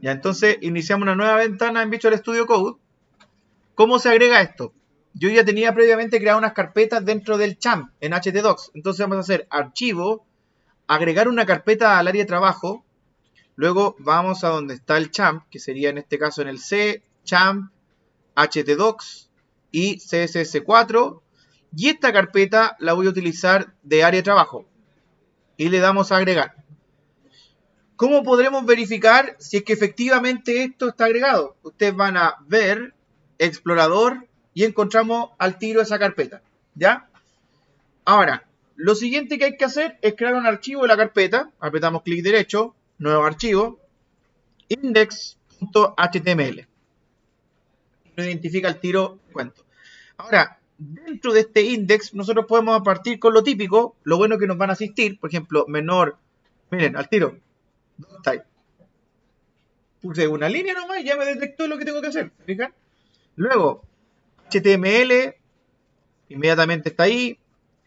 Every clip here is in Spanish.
Ya, entonces iniciamos una nueva ventana en Visual Studio Code. ¿Cómo se agrega esto? Yo ya tenía previamente creado unas carpetas dentro del champ en htdocs. Entonces vamos a hacer archivo, agregar una carpeta al área de trabajo. Luego vamos a donde está el champ, que sería en este caso en el C, champ, htdocs y css4. Y esta carpeta la voy a utilizar de área de trabajo. Y le damos a agregar. ¿Cómo podremos verificar si es que efectivamente esto está agregado? Ustedes van a ver, explorador, y encontramos al tiro esa carpeta. ¿Ya? Ahora, lo siguiente que hay que hacer es crear un archivo de la carpeta. Apretamos clic derecho, nuevo archivo, index.html. Lo identifica al tiro cuento. Ahora, dentro de este index, nosotros podemos partir con lo típico. Lo bueno que nos van a asistir, por ejemplo, menor, miren, al tiro, type. Puse una línea nomás y ya me detectó lo que tengo que hacer. ¿Fijan? Luego, HTML, inmediatamente está ahí.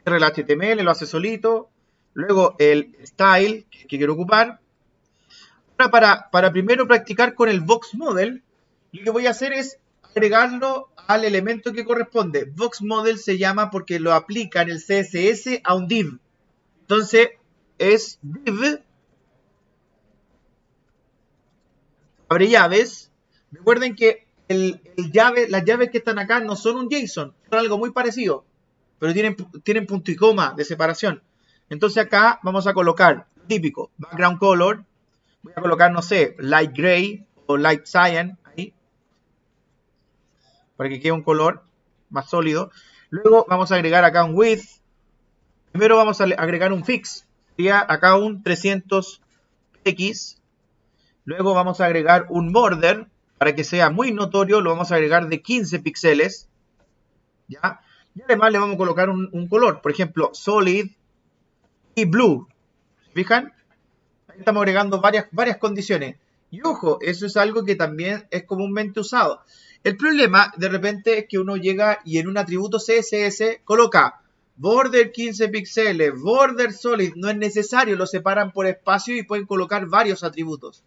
El HTML lo hace solito. Luego el style que quiero ocupar. Ahora para primero practicar con el Box Model, lo que voy a hacer es agregarlo al elemento que corresponde. Box Model se llama porque lo aplica en el CSS a un div. Entonces es div, abre llaves. Recuerden que las llaves que están acá no son un JSON, son algo muy parecido, pero tienen punto y coma de separación. Entonces acá vamos a colocar típico background color. Voy a colocar, no sé, light gray o light cyan ahí, para que quede un color más sólido. Luego vamos a agregar acá un width. Primero vamos a agregar un fix, sería acá un 300x. Luego vamos a agregar un border, para que sea muy notorio, lo vamos a agregar de 15 píxeles. ¿Ya? Y además le vamos a colocar un color, por ejemplo, solid y blue. ¿Se fijan? Ahí estamos agregando varias condiciones. Y ojo, eso es algo que también es comúnmente usado. El problema, de repente, es que uno llega y en un atributo CSS coloca border 15 píxeles, border solid. No es necesario, lo separan por espacio y pueden colocar varios atributos.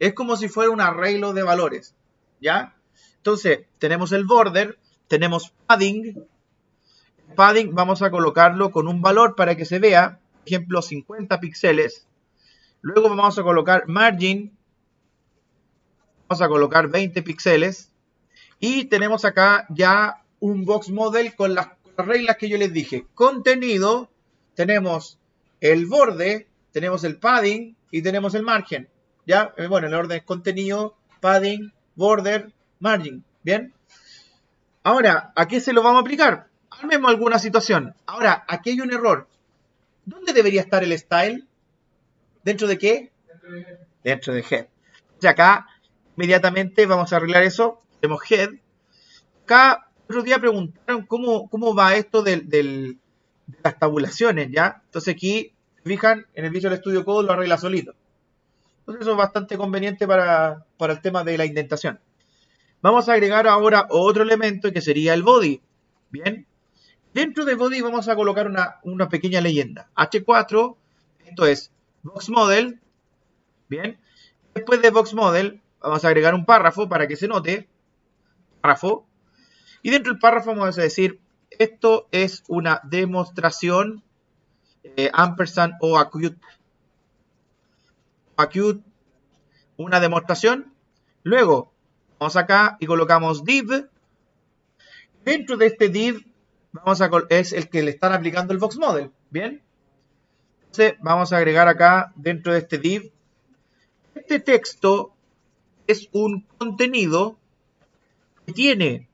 Es como si fuera un arreglo de valores. ¿Ya? Entonces, tenemos el border, tenemos padding. Padding vamos a colocarlo con un valor para que se vea, por ejemplo, 50 píxeles. Luego vamos a colocar margin, vamos a colocar 20 píxeles. Y tenemos acá ya un box model con las reglas que yo les dije. Contenido, tenemos el borde, tenemos el padding y tenemos el margen. ¿Ya? Bueno, el orden es contenido, padding, border, margin. ¿Bien? Ahora, ¿a qué se lo vamos a aplicar? Armemos alguna situación. Ahora, aquí hay un error. ¿Dónde debería estar el style? ¿Dentro de qué? Dentro de head. Entonces acá, inmediatamente vamos a arreglar eso. Tenemos head. Acá, otro día preguntaron cómo va esto de las tabulaciones, ¿ya? Entonces aquí, fijan, en el Visual Studio Code lo arregla solito. Entonces eso es bastante conveniente para el tema de la indentación. Vamos a agregar ahora otro elemento que sería el body. Bien. Dentro de body vamos a colocar una pequeña leyenda. H4, esto es box model. Bien. Después de box model vamos a agregar un párrafo para que se note. Párrafo. Y dentro del párrafo vamos a decir, esto es una demostración ampersand o acute. Acute, una demostración. Luego vamos acá y colocamos div. Dentro de este div es el que le están aplicando el box model. Bien. Entonces vamos a agregar acá dentro de este div. Este texto es un contenido que tiene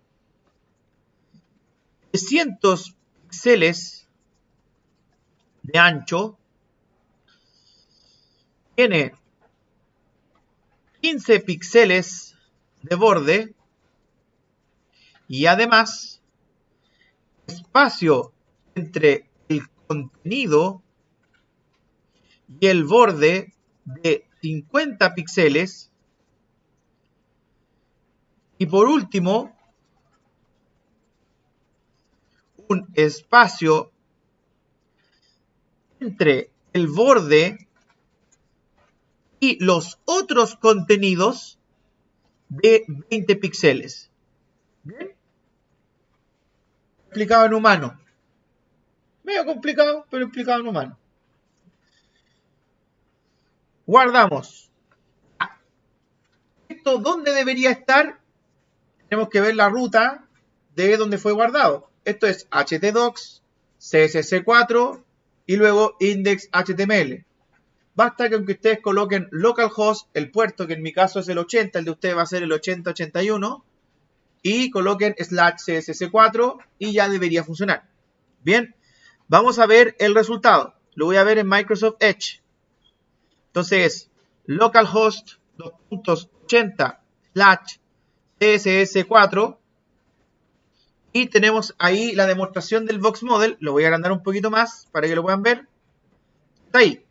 300 píxeles de ancho. Tiene 15 píxeles de borde. Y además, espacio entre el contenido y el borde de 50 píxeles. Y por último, un espacio entre el borde y los otros contenidos de 20 píxeles. ¿Bien? Explicado en humano. Medio complicado, pero explicado en humano. Guardamos. ¿Esto dónde debería estar? Tenemos que ver la ruta de donde fue guardado. Esto es htdocs, css4 y luego index.html. Basta que aunque ustedes coloquen localhost, el puerto, que en mi caso es el 80, el de ustedes va a ser el 8081, y coloquen /css4 y ya debería funcionar. Bien, vamos a ver el resultado. Lo voy a ver en Microsoft Edge. Entonces, localhost 2.80/css4 y tenemos ahí la demostración del Box Model. Lo voy a agrandar un poquito más para que lo puedan ver. Está ahí.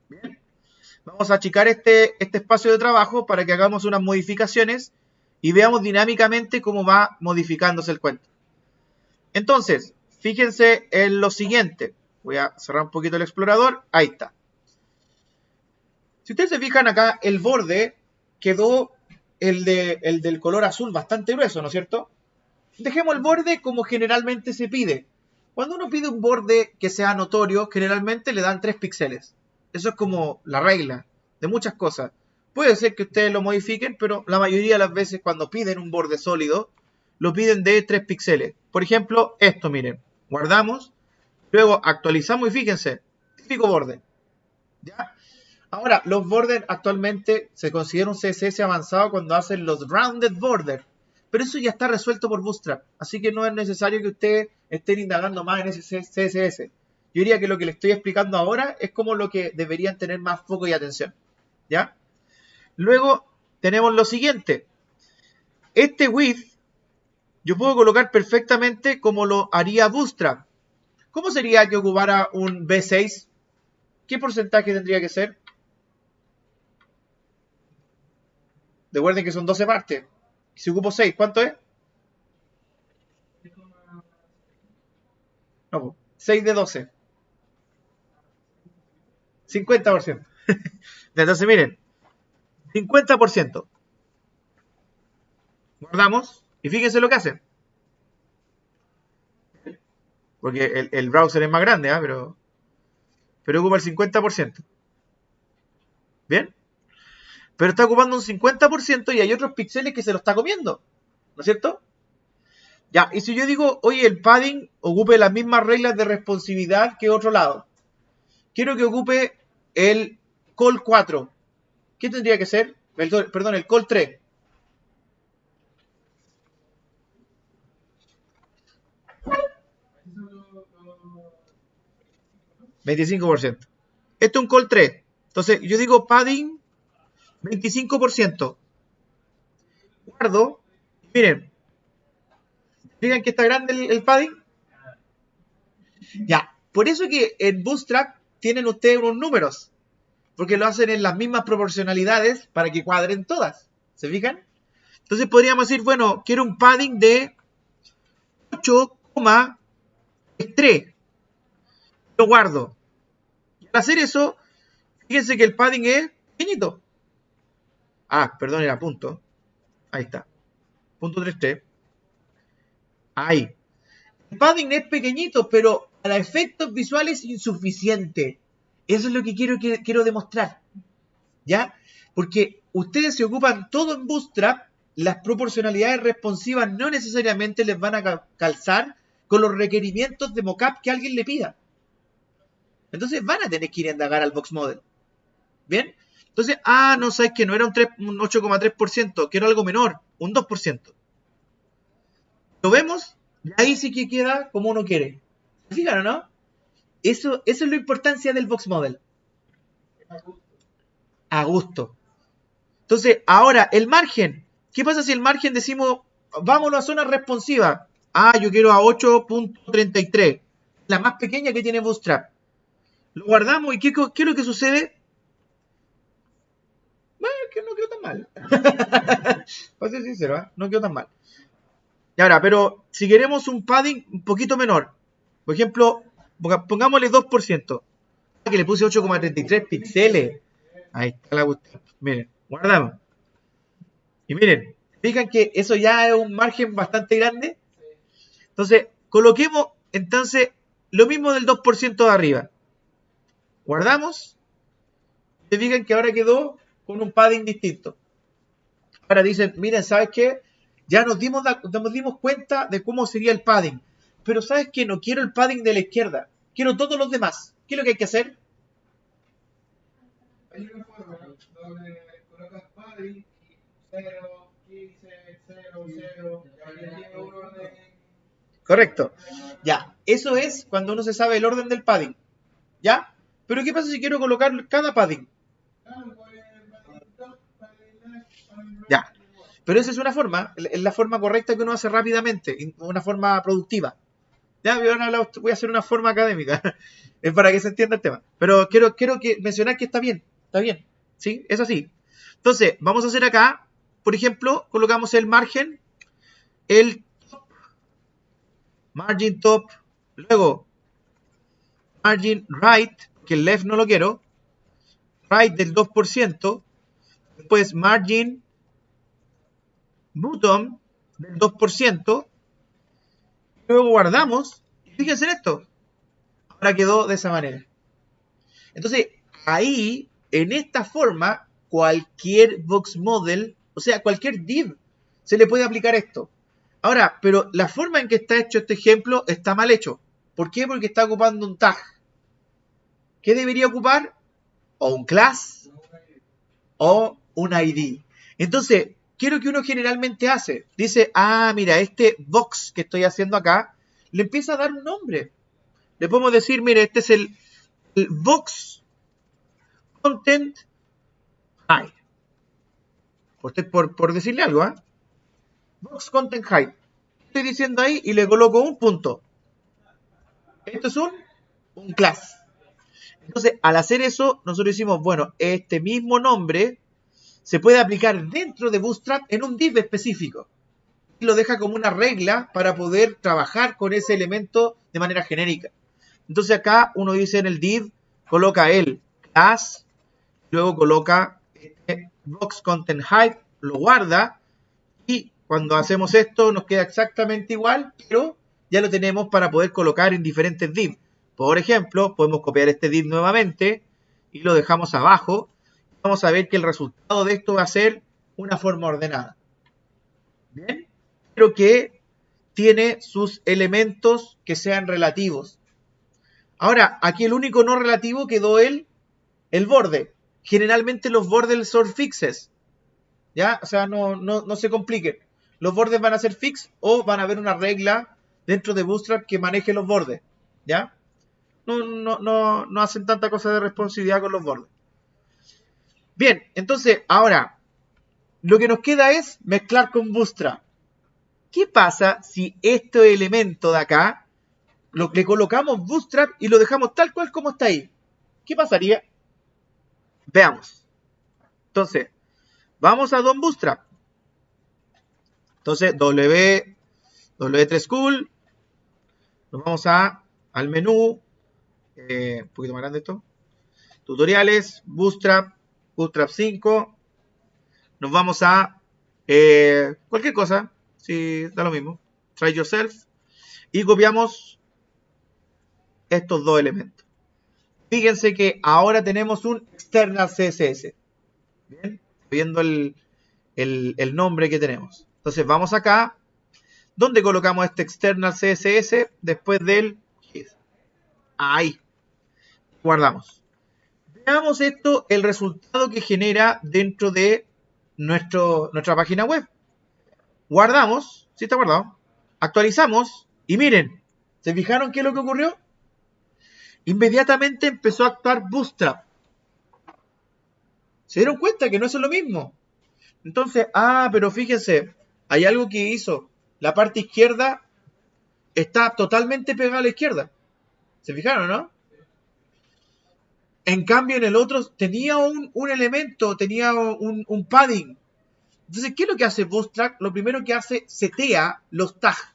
Bien. Vamos a achicar este espacio de trabajo para que hagamos unas modificaciones y veamos dinámicamente cómo va modificándose el cuento. Entonces, fíjense en lo siguiente. Voy a cerrar un poquito el explorador. Ahí está. Si ustedes se fijan acá, el borde quedó el del color azul bastante grueso, ¿no es cierto? Dejemos el borde como generalmente se pide. Cuando uno pide un borde que sea notorio, generalmente le dan 3 píxeles. Eso es como la regla de muchas cosas. Puede ser que ustedes lo modifiquen, pero la mayoría de las veces cuando piden un borde sólido, lo piden de 3 píxeles. Por ejemplo, esto, miren. Guardamos, luego actualizamos y fíjense, típico borde. ¿Ya? Ahora, los borders actualmente se considera un CSS avanzado cuando hacen los rounded borders. Pero eso ya está resuelto por Bootstrap. Así que no es necesario que ustedes estén indagando más en ese CSS. Yo diría que lo que les estoy explicando ahora es como lo que deberían tener más foco y atención. ¿Ya? Luego tenemos lo siguiente. Este width yo puedo colocar perfectamente como lo haría Bootstrap. ¿Cómo sería que ocupara un B6? ¿Qué porcentaje tendría que ser? Recuerden que son 12 partes. Si ocupo 6, ¿cuánto es? No, 6 de 12. 50%. Entonces, miren. 50%. Guardamos. Y fíjense lo que hace. Porque el browser es más grande, ¿eh? pero ocupa el 50%. ¿Bien? Pero está ocupando un 50% y hay otros píxeles que se lo está comiendo. ¿No es cierto? Ya, y si yo digo, oye, el padding ocupe las mismas reglas de responsividad que otro lado. Quiero que ocupe el call 4. ¿Qué tendría que ser? Perdón, el call 3. $25. Esto es un call 3. Entonces, yo digo padding 25%. Guardo. Miren. ¿Fijan que está grande el padding? Ya. Por eso que en Bootstrap tienen ustedes unos números. Porque lo hacen en las mismas proporcionalidades para que cuadren todas. ¿Se fijan? Entonces podríamos decir, bueno, quiero un padding de 8,3. Lo guardo. Y al hacer eso, fíjense que el padding es pequeñito. Ah, perdón, era punto. Ahí está. Punto 33. Ahí. El padding es pequeñito, pero para efectos visuales insuficiente. Eso es lo que quiero demostrar. ¿Ya? Porque ustedes se ocupan todo en Bootstrap, las proporcionalidades responsivas no necesariamente les van a calzar con los requerimientos de mockup que alguien le pida. Entonces van a tener que ir a indagar al Box Model. ¿Bien? Entonces, no, sabes que no era un 8,3%, que era algo menor, un 2%. ¿Lo vemos? Y ahí sí que queda como uno quiere. ¿Se fijan o no? Eso es la importancia del Box Model. A gusto. Entonces, ahora, el margen. ¿Qué pasa si el margen decimos, vámonos a zona responsiva? Yo quiero a 8.33. La más pequeña que tiene Bootstrap. Lo guardamos y ¿qué es lo que sucede? Bueno, que no quedó tan mal. Para ser sincero, ¿eh? No quedó tan mal. Y ahora, pero si queremos un padding un poquito menor, por ejemplo, pongámosle 2%. Que le puse 8,33 píxeles. Ahí está la cuestión. Miren, guardamos. Y miren, fijan que eso ya es un margen bastante grande. Entonces, coloquemos entonces lo mismo del 2% de arriba. Guardamos. Se fijan que ahora quedó con un padding distinto. Ahora dicen, miren, ¿sabes qué? Ya nos dimos cuenta de cómo sería el padding. Pero ¿sabes qué? No quiero el padding de la izquierda. Quiero todos los demás. ¿Qué es lo que hay que hacer? Hay una forma donde colocas padding 0, 15, 0, 0, y ahí tiene un orden. Correcto. Ya, eso es cuando uno se sabe el orden del padding. ¿Ya? Pero ¿qué pasa si quiero colocar cada padding? Ya. Pero esa es una forma, es la forma correcta que uno hace rápidamente, una forma productiva. Ya, voy a hacer una forma académica, es para que se entienda el tema. Pero quiero mencionar que está bien, ¿sí? Es así. Entonces, vamos a hacer acá, por ejemplo, colocamos el margen, el top, margin top, luego margin right, que el left no lo quiero, right del 2%, después margin bottom del 2%, luego guardamos, y fíjense en esto, ahora quedó de esa manera. Entonces, ahí, en esta forma, cualquier box model, o sea, cualquier div, se le puede aplicar esto. Ahora, pero la forma en que está hecho este ejemplo está mal hecho. ¿Por qué? Porque está ocupando un tag. ¿Qué debería ocupar? O un class o un ID. Entonces, ¿qué es lo que uno generalmente hace? Dice, ah, mira, este box que estoy haciendo acá, le empieza a dar un nombre. Le podemos decir, mire, este es el box content height. Por decirle algo, ¿eh? Box content height. Estoy diciendo ahí y le coloco un punto. Esto es un class. Entonces, al hacer eso, nosotros decimos, bueno, este mismo nombre se puede aplicar dentro de Bootstrap en un div específico. Y lo deja como una regla para poder trabajar con ese elemento de manera genérica. Entonces acá uno dice en el div, coloca el class, luego coloca este box content height, lo guarda y cuando hacemos esto nos queda exactamente igual, pero ya lo tenemos para poder colocar en diferentes divs. Por ejemplo, podemos copiar este div nuevamente y lo dejamos abajo. Vamos a ver que el resultado de esto va a ser una forma ordenada. Bien, pero que tiene sus elementos que sean relativos. Ahora, aquí el único no relativo quedó el borde. Generalmente los bordes son fixes. ¿Ya? O sea, no se compliquen. Los bordes van a ser fix o van a haber una regla dentro de Bootstrap que maneje los bordes. ¿Ya? No hacen tanta cosa de responsividad con los bordes. Bien, entonces, ahora, lo que nos queda es mezclar con Bootstrap. ¿Qué pasa si este elemento de acá le colocamos Bootstrap y lo dejamos tal cual como está ahí? ¿Qué pasaría? Veamos. Entonces, vamos a Don Bootstrap. Entonces, W3 School. Nos vamos al menú. Un poquito más grande esto. Tutoriales, Bootstrap 5. Nos vamos a cualquier cosa. Si da lo mismo. Try yourself. Y copiamos estos dos elementos. Fíjense que ahora tenemos un external CSS. Bien, viendo el nombre que tenemos. Entonces vamos acá. ¿Dónde colocamos este external CSS? Después del ahí. Guardamos. Veamos esto, el resultado que genera dentro de nuestra página web. Guardamos. ¿Sí está guardado? Actualizamos. Y miren, ¿se fijaron qué es lo que ocurrió? Inmediatamente empezó a actuar Bootstrap. ¿Se dieron cuenta que no es lo mismo? Entonces, pero fíjense, hay algo que hizo. La parte izquierda está totalmente pegada a la izquierda. ¿Se fijaron, no? En cambio, en el otro tenía un elemento, tenía un padding. Entonces, ¿qué es lo que hace Bootstrap? Lo primero que hace, setea los tags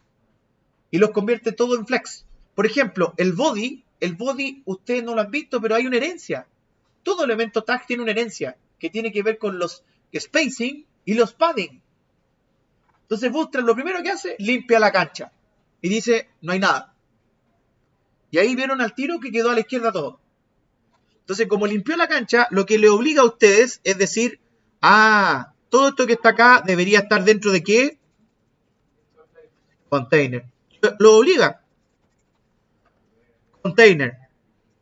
y los convierte todo en flex. Por ejemplo, el body, ustedes no lo han visto, pero hay una herencia. Todo elemento tag tiene una herencia que tiene que ver con los spacing y los padding. Entonces Bootstrap lo primero que hace, limpia la cancha. Y dice, no hay nada. Y ahí vieron al tiro que quedó a la izquierda todo. Entonces, como limpió la cancha, lo que le obliga a ustedes es decir, todo esto que está acá debería estar dentro de ¿qué? Container. Lo obliga. Container.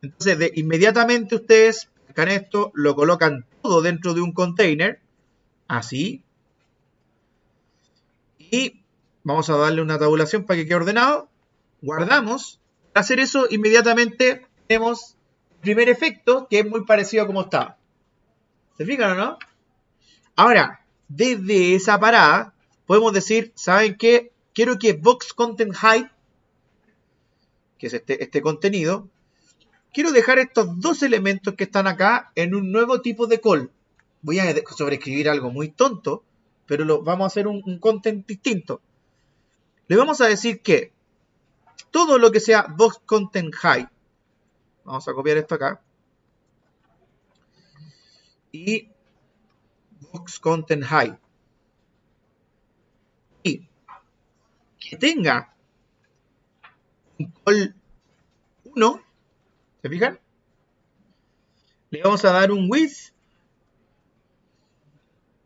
Entonces, inmediatamente ustedes sacan esto, lo colocan todo dentro de un container. Así. Y vamos a darle una tabulación para que quede ordenado. Guardamos. Para hacer eso, inmediatamente tenemos el primer efecto, que es muy parecido a como estaba. ¿Se fijan o no? Ahora, desde esa parada, podemos decir, ¿saben qué? Quiero que Box Content Height, que es este contenido, quiero dejar estos dos elementos que están acá en un nuevo tipo de call. Voy a sobreescribir algo muy tonto, pero vamos a hacer un content distinto. Le vamos a decir que todo lo que sea Box Content Height, vamos a copiar esto acá, y Box Content Height, y que tenga un call 1, ¿se fijan? Le vamos a dar un width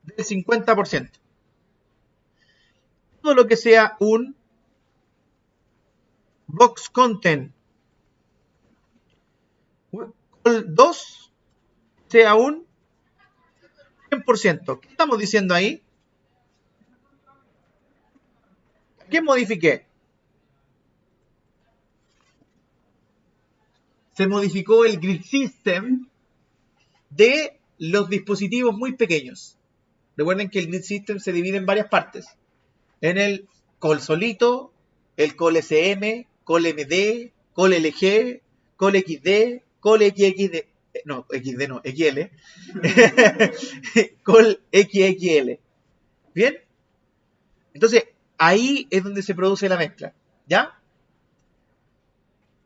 del 50%. Todo lo que sea un box content call 2 sea un 100%. ¿Qué estamos diciendo ahí? ¿Qué modifiqué? Se modificó el grid system de los dispositivos muy pequeños. Recuerden que el grid system se divide en varias partes. En el call solito, el call SM, call MD, call LG, call XD, call XXD, no, XD no, XL, call XXL. ¿Bien? Entonces, ahí es donde se produce la mezcla, ¿ya?